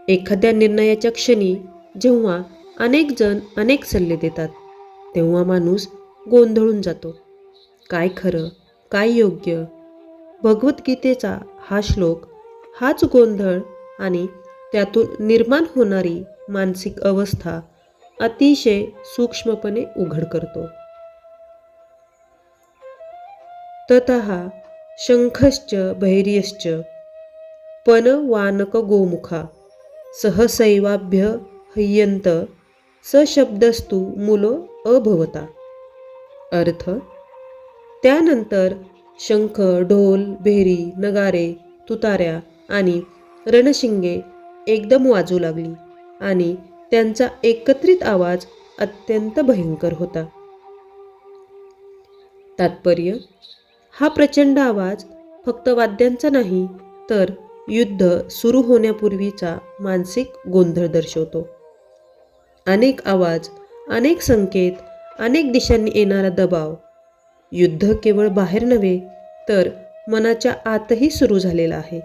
एखाद्या निर्णयाच्या क्षणी जेव्हा अनेक जण अनेक सल्ले देतात, तेव्हा माणूस गोंधळून जातो. काय खरं, काय योग्य? भगवद्गीतेचा हा श्लोक हाच गोंधळ आणि त्यातून निर्माण होणारी मानसिक अवस्था अतिशय सूक्ष्मपणे उघड करतो. ततः शंखश्च भैर्यश्च पनवानकगोमुखा सहसैवाभ्य हय्यन्त सशब्दस्तु मूलो अभवता. अर्थ: त्यानंतर शंख, ढोल, भेरी, नगारे, तुताऱ्या आणि रणशिंगे एकदम वाजू लागली आणि त्यांचा एकत्रित आवाज अत्यंत भयंकर होता. तात्पर्य: हा प्रचंड आवाज फक्त वाद्यांचा नाही, तर युद्ध सुरू होण्यापूर्वीचा मानसिक गोंधळ दर्शवतो. अनेक आवाज, अनेक संकेत, अनेक दिशांनी येणारा दबाव. युद्ध केवळ बाहेर नव्हे, तर मनाच्या आतही सुरू झालेला आहे.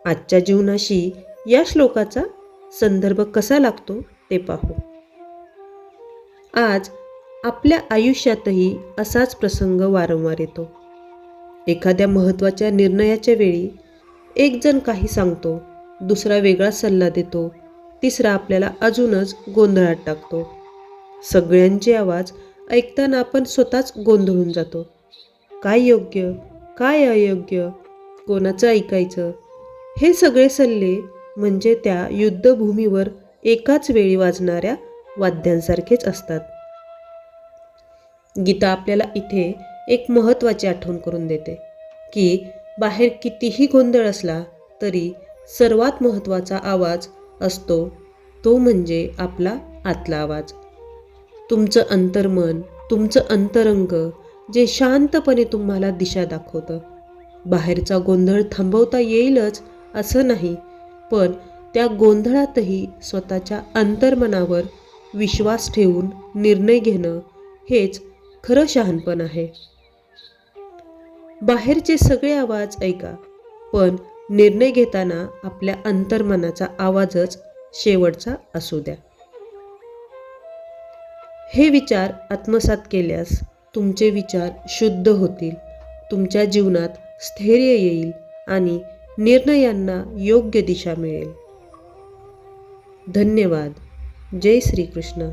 आजच्या जीवनाशी या श्लोकाचा संदर्भ कसा लागतो ते पाहू. आज आपल्या आयुष्यातही असाच प्रसंग वारंवार येतो. एखाद्या महत्त्वाच्या निर्णयाच्या वेळी एक जण काही सांगतो, दुसरा वेगळा सल्ला देतो, तिसरा आपल्याला अजूनच गोंधळात टाकतो. सगळ्यांचे आवाज ऐकताना आपण स्वतःच गोंधळून जातो. काय योग्य, काय अयोग्य, कोणाचं ऐकायचं? हे सगळे सल्ले म्हणजे त्या युद्धभूमीवर एकाच वेळी वाजणाऱ्या वाद्यांसारखेच असतात. गीता आपल्याला इथे एक महत्त्वाची आठवण करून देते की बाहेर कितीही गोंधळ असला तरी सर्वात महत्त्वाचा आवाज असतो तो म्हणजे आपला आतला आवाज. तुमचं अंतर्मन, तुमचं अंतरंग जे शांतपणे तुम्हाला दिशा दाखवतं. बाहेरचा गोंधळ थांबवता येईलच असं नाही, पण त्या गोंधळातही स्वतःच्या अंतर्मनावर विश्वास ठेवून निर्णय घेणं हेच खरं शहाणपण आहे. बाहेरचे सगळे आवाज ऐका, पण निर्णय घेताना आपल्या अंतर्मनाचा आवाजच शेवटचा असू द्या. हे विचार आत्मसात केल्यास तुमचे विचार शुद्ध होतील, तुमच्या जीवनात स्थैर्य येईल आणि निर्णयांना योग्य दिशा मिळेल. धन्यवाद. जय श्री कृष्ण.